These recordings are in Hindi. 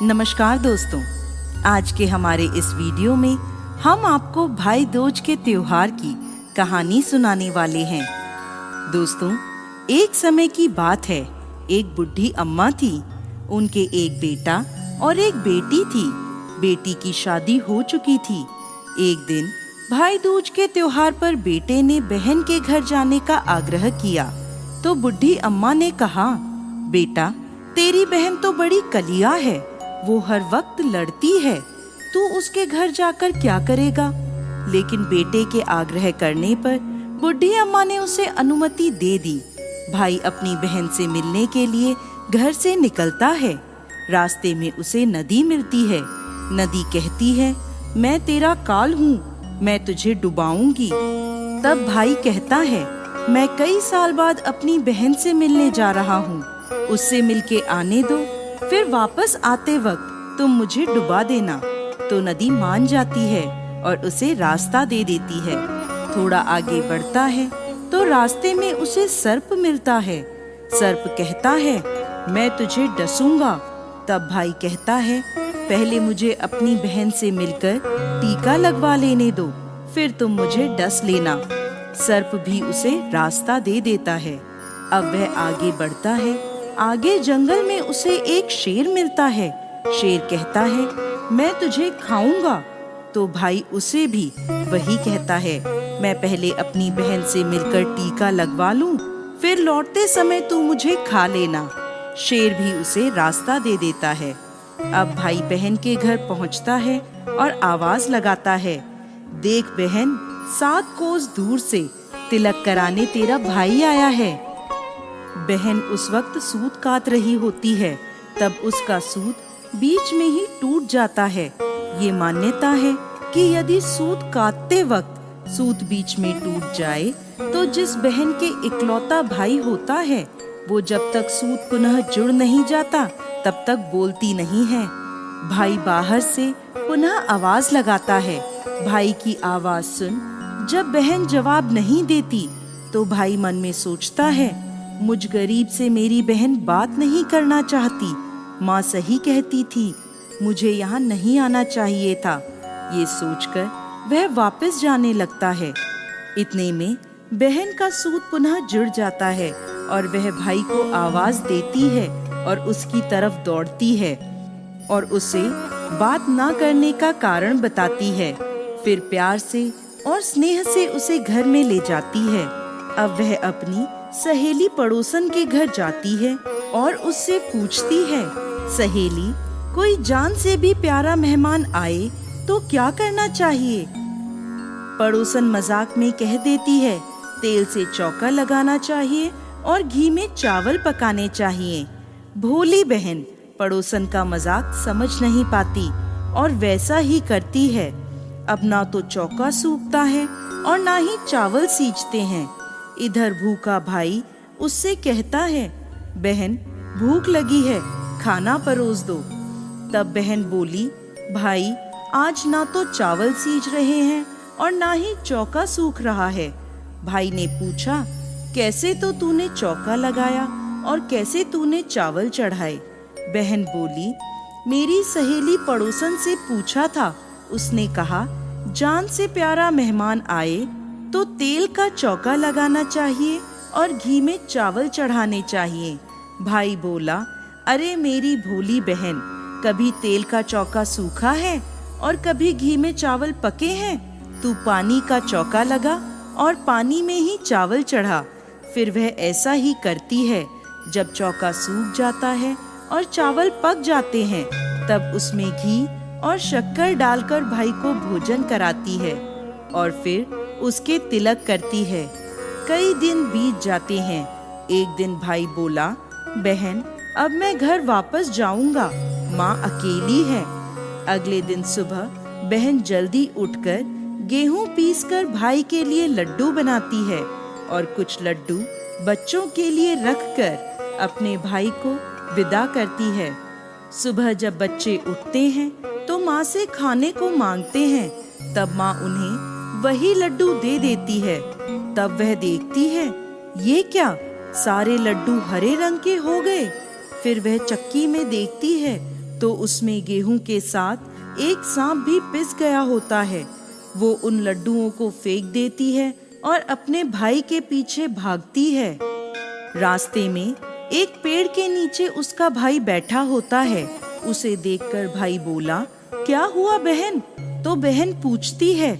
नमस्कार दोस्तों, आज के हमारे इस वीडियो में हम आपको भाई दूज के त्योहार की कहानी सुनाने वाले हैं। दोस्तों, एक समय की बात है। एक बुढ़ी अम्मा थी। उनके एक बेटा और एक बेटी थी। बेटी की शादी हो चुकी थी। एक दिन भाई दूज के त्योहार पर बेटे ने बहन के घर जाने का आग्रह किया तो बुढ़ी अम्मा ने कहा, बेटा, तेरी बहन तो बड़ी कलिया है, वो हर वक्त लड़ती है, तू उसके घर जाकर क्या करेगा। लेकिन बेटे के आग्रह करने पर बुढ़ी अम्मा ने उसे अनुमति दे दी। भाई अपनी बहन से मिलने के लिए घर से निकलता है। रास्ते में उसे नदी मिलती है। नदी कहती है, मैं तेरा काल हूँ, मैं तुझे डुबाऊंगी। तब भाई कहता है, मैं कई साल बाद अपनी बहन से मिलने जा रहा हूँ, उससे मिलके आने दो, फिर वापस आते वक्त तुम मुझे डुबा देना। तो नदी मान जाती है और उसे रास्ता दे देती है। थोड़ा आगे बढ़ता है तो रास्ते में उसे सर्प मिलता है। सर्प कहता है, मैं तुझे डसूंगा। तब भाई कहता है, पहले मुझे अपनी बहन से मिलकर टीका लगवा लेने दो, फिर तुम मुझे डस लेना। सर्प भी उसे रास्ता दे देता है। अब वह आगे बढ़ता है। आगे जंगल में उसे एक शेर मिलता है। शेर कहता है, मैं तुझे खाऊंगा। तो भाई उसे भी वही कहता है, मैं पहले अपनी बहन से मिलकर टीका लगवा लूं, फिर लौटते समय तू मुझे खा लेना। शेर भी उसे रास्ता दे देता है। अब भाई बहन के घर पहुंचता है और आवाज लगाता है, देख बहन, 7 कोस दूर से तिलक कराने तेरा भाई आया है। बहन उस वक्त सूत काट रही होती है। तब उसका सूत बीच में ही टूट जाता है। ये मान्यता है कि यदि सूत काटते वक्त सूत बीच में टूट जाए तो जिस बहन के इकलौता भाई होता है वो जब तक सूत पुनः जुड़ नहीं जाता तब तक बोलती नहीं है। भाई बाहर से पुनः आवाज लगाता है। भाई की आवाज सुन जब बहन जवाब नहीं देती तो भाई मन में सोचता है, मुझ गरीब से मेरी बहन बात नहीं करना चाहती। माँ सही कहती थी, मुझे यहाँ नहीं आना चाहिए था। ये सोचकर वह वापस जाने लगता है। इतने में बहन का सूत पुनः जुड़ जाता है और वह भाई को आवाज देती है और उसकी तरफ दौड़ती है और उसे बात ना करने का कारण बताती है। फिर प्यार से और स्नेह से उसे घर में ले जाती है। अब वह अपनी सहेली पड़ोसन के घर जाती है और उससे पूछती है, सहेली, कोई जान से भी प्यारा मेहमान आए तो क्या करना चाहिए। पड़ोसन मजाक में कह देती है, तेल से चौका लगाना चाहिए और घी में चावल पकाने चाहिए। भोली बहन पड़ोसन का मजाक समझ नहीं पाती और वैसा ही करती है। अब ना तो चौका सूखता है और ना ही चावल सींचते हैं। इधर भूखा भाई उससे कहता है, बहन, भूख लगी है, खाना परोस दो। तब बहन बोली, भाई, आज ना तो चावल सींच रहे हैं और ना ही चौका सूख रहा है। भाई ने पूछा, कैसे तो तूने चौका लगाया और कैसे तूने चावल चढ़ाए। बहन बोली, मेरी सहेली पड़ोसन से पूछा था, उसने कहा, जान से प्यारा मेहमान आए तो तेल का चौका लगाना चाहिए और घी में चावल चढ़ाने चाहिए। भाई बोला, अरे मेरी भोली बहन, कभी तेल का चौका सूखा है और कभी घी में चावल पके हैं। तू पानी का चौका लगा और पानी में ही चावल चढ़ा। फिर वह ऐसा ही करती है। जब चौका सूख जाता है और चावल पक जाते हैं तब उसमें घी और शक्कर डालकर भाई को भोजन कराती है और फिर उसके तिलक करती है। कई दिन बीत जाते हैं। एक दिन भाई बोला, बहन, अब मैं घर वापस जाऊंगा, माँ अकेली है। अगले दिन सुबह बहन जल्दी उठकर गेहूं पीसकर भाई के लिए लड्डू बनाती है और कुछ लड्डू बच्चों के लिए रखकर अपने भाई को विदा करती है। सुबह जब बच्चे उठते हैं तो माँ से खाने को मांगते हैं। तब माँ उन्हें वही लड्डू दे देती है। तब वह देखती है, ये क्या, सारे लड्डू हरे रंग के हो गए। फिर वह चक्की में देखती है तो उसमें गेहूं के साथ एक सांप भी पिस गया होता है। वो उन लड्डुओं को फेंक देती है और अपने भाई के पीछे भागती है। रास्ते में एक पेड़ के नीचे उसका भाई बैठा होता है। उसे देखकर भाई बोला, क्या हुआ बहन? तो बहन पूछती है,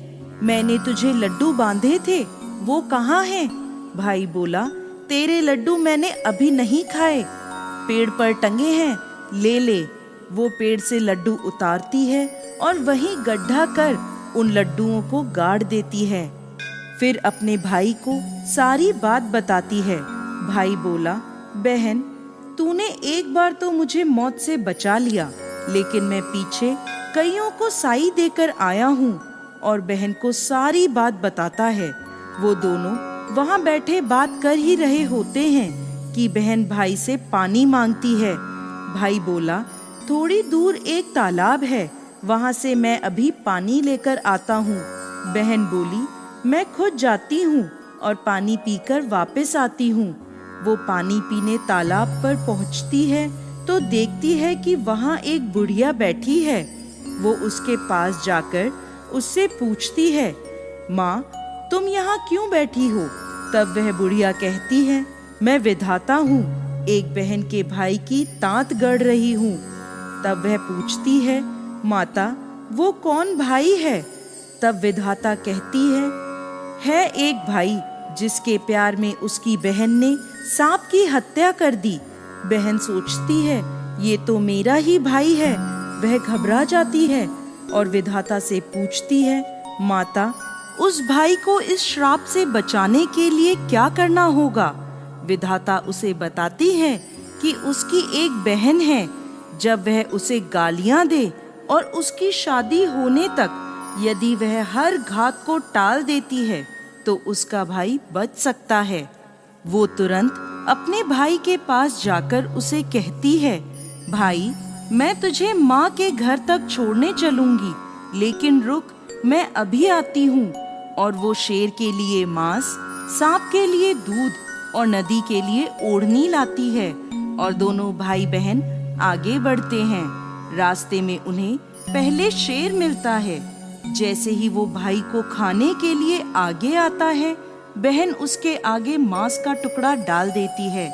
मैंने तुझे लड्डू बांधे थे, वो कहाँ हैं? भाई बोला, तेरे लड्डू मैंने अभी नहीं खाए, पेड़ पर टंगे हैं, ले ले। वो पेड़ से लड्डू उतारती है और वहीं गड्ढा कर उन लड्डुओं को गाड़ देती है। फिर अपने भाई को सारी बात बताती है। भाई बोला, बहन तूने एक बार तो मुझे मौत से बचा लिया, लेकिन मैं पीछे कईयों को साई देकर आया हूँ। और बहन को सारी बात बताता है। वो दोनों वहाँ बैठे बात कर ही रहे होते हैं कि बहन भाई से पानी मांगती है। भाई बोला, थोड़ी दूर एक तालाब है, वहाँ से मैं अभी पानी लेकर आता हूँ। बहन बोली, मैं खुद जाती हूँ और पानी पीकर वापस आती हूँ। वो पानी पीने तालाब पर पहुँचती है तो देखती है कि वहाँ एक बुढ़िया बैठी है। वो उसके पास जाकर उससे पूछती है, माँ तुम यहाँ क्यों बैठी हो? तब वह बुढ़िया कहती है, मैं विधाता हूँ, एक बहन के भाई की तांत गढ़ रही हूँ। तब वह पूछती है, माता वो कौन भाई है? तब विधाता कहती है एक भाई जिसके प्यार में उसकी बहन ने सांप की हत्या कर दी। बहन सोचती है, ये तो मेरा ही भाई है। वह घबरा जाती है और विधाता से पूछती है, माता उस भाई को इस श्राप से बचाने के लिए क्या करना होगा? विधाता उसे बताती है कि उसकी एक बहन है, जब वह उसे गालियां दे और उसकी शादी होने तक यदि वह हर घात को टाल देती है तो उसका भाई बच सकता है। वो तुरंत अपने भाई के पास जाकर उसे कहती है, भाई मैं तुझे माँ के घर तक छोड़ने चलूंगी, लेकिन रुक, मैं अभी आती हूँ। और वो शेर के लिए मांस, सांप के लिए दूध और नदी के लिए ओढ़नी लाती है और दोनों भाई बहन आगे बढ़ते हैं। रास्ते में उन्हें पहले शेर मिलता है। जैसे ही वो भाई को खाने के लिए आगे आता है, बहन उसके आगे मांस का टुकड़ा डाल देती है।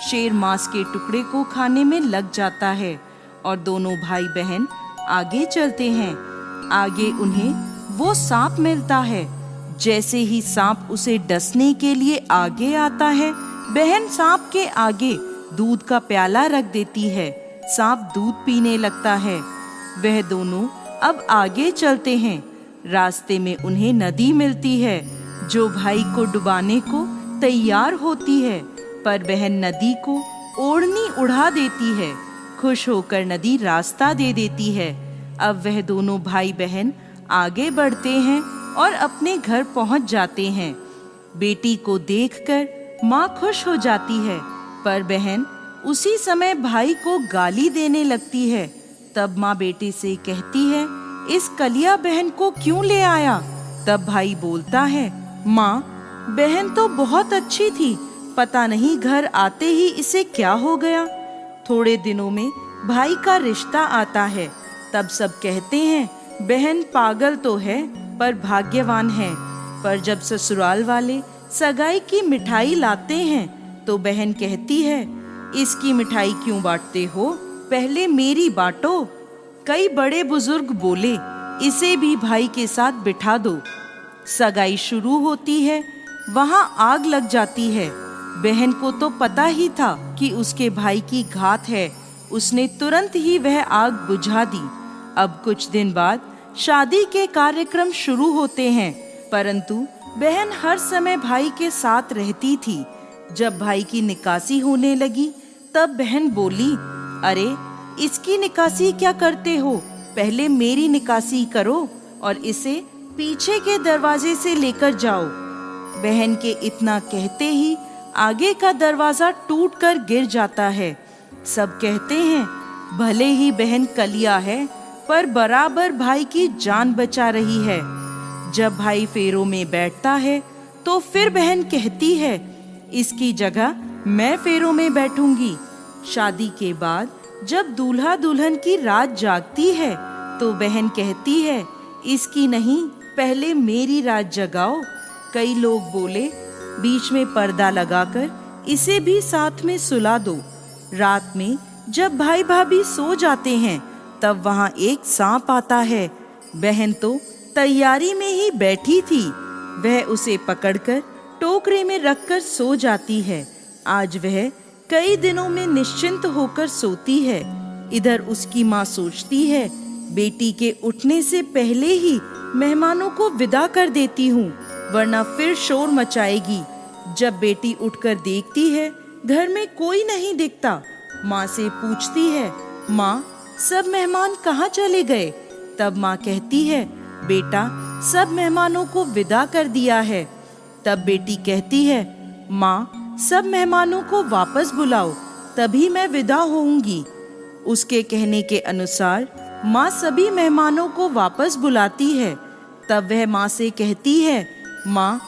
शेर मांस के टुकड़े को खाने में लग जाता है और दोनों भाई बहन आगे चलते हैं। आगे उन्हें वो सांप मिलता है। जैसे ही सांप उसे डसने के लिए आगे आता है, बहन सांप के आगे दूध का प्याला रख देती है। सांप दूध पीने लगता है। वह दोनों अब आगे चलते हैं। रास्ते में उन्हें नदी मिलती है जो भाई को डुबाने को तैयार होती है, पर बहन नदी को ओढ़नी उड़ा देती है। खुश होकर नदी रास्ता दे देती है। अब वह दोनों भाई बहन आगे बढ़ते हैं और अपने घर पहुंच जाते हैं। बेटी को देखकर माँ खुश हो जाती है, पर बहन उसी समय भाई को गाली देने लगती है। तब माँ बेटे से कहती है, इस कलिया बहन को क्यों ले आया? तब भाई बोलता है, माँ बहन तो बहुत अच्छी थी, पता नहीं घर आते ही इसे क्या हो गया। थोड़े दिनों में भाई का रिश्ता आता है। तब सब कहते हैं, बहन पागल तो है पर भाग्यवान है। पर जब ससुराल वाले सगाई की मिठाई लाते हैं तो बहन कहती है, इसकी मिठाई क्यों बांटते हो, पहले मेरी बांटो। कई बड़े बुजुर्ग बोले, इसे भी भाई के साथ बिठा दो। सगाई शुरू होती है, वहाँ आग लग जाती है। बहन को तो पता ही था कि उसके भाई की घात है। उसने तुरंत ही वह आग बुझा दी। अब कुछ दिन बाद शादी के कार्यक्रम शुरू होते हैं, परंतु बहन हर समय भाई के साथ रहती थी। जब भाई की निकासी होने लगी तब बहन बोली, अरे इसकी निकासी क्या करते हो, पहले मेरी निकासी करो और इसे पीछे के दरवाजे से लेकर जाओ। बहन के इतना कहते ही आगे का दरवाजा टूटकर गिर जाता है। सब कहते हैं, भले ही बहन कलिया है पर बराबर भाई की जान बचा रही है। जब भाई फेरों में बैठता है तो फिर बहन कहती है, इसकी जगह मैं फेरों में बैठूंगी। शादी के बाद जब दूल्हा दुल्हन की रात जागती है तो बहन कहती है, इसकी नहीं, पहले मेरी रात जगाओ। कई लोग बोले, बीच में पर्दा लगाकर इसे भी साथ में सुला दो। रात में जब भाई भाभी सो जाते हैं तब वहाँ एक सांप आता है। बहन तो तैयारी में ही बैठी थी। वह उसे पकड़कर टोकरे में रखकर सो जाती है। आज वह कई दिनों में निश्चिंत होकर सोती है। इधर उसकी माँ सोचती है, बेटी के उठने से पहले ही मेहमानों को विदा कर देती हूँ, वरना फिर शोर मचाएगी। जब बेटी उठकर देखती है घर में कोई नहीं दिखता, माँ से पूछती है, माँ सब मेहमान कहाँ चले गए? तब माँ कहती है, बेटा सब मेहमानों को विदा कर दिया है। तब बेटी कहती है, माँ सब मेहमानों को वापस बुलाओ, तभी मैं विदा होऊंगी। उसके कहने के अनुसार माँ सभी मेहमानों को वापस बुलाती है। तब वह माँ से कहती है, माँ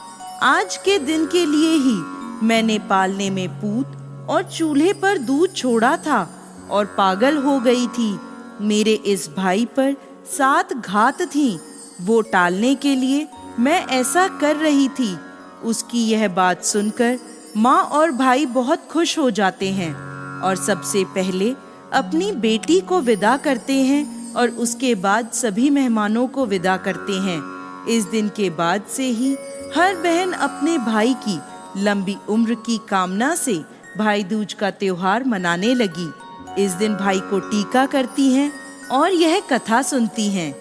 आज के दिन के लिए ही मैंने पालने में पूत और चूल्हे पर दूध छोड़ा था और पागल हो गई थी। मेरे इस भाई पर 7 घात थी, वो टालने के लिए मैं ऐसा कर रही थी। उसकी यह बात सुनकर माँ और भाई बहुत खुश हो जाते हैं और सबसे पहले अपनी बेटी को विदा करते हैं और उसके बाद सभी मेहमानों को विदा करते हैं। इस दिन के बाद से ही हर बहन अपने भाई की लंबी उम्र की कामना से भाई दूज का त्योहार मनाने लगी। इस दिन भाई को टीका करती हैं और यह कथा सुनती हैं।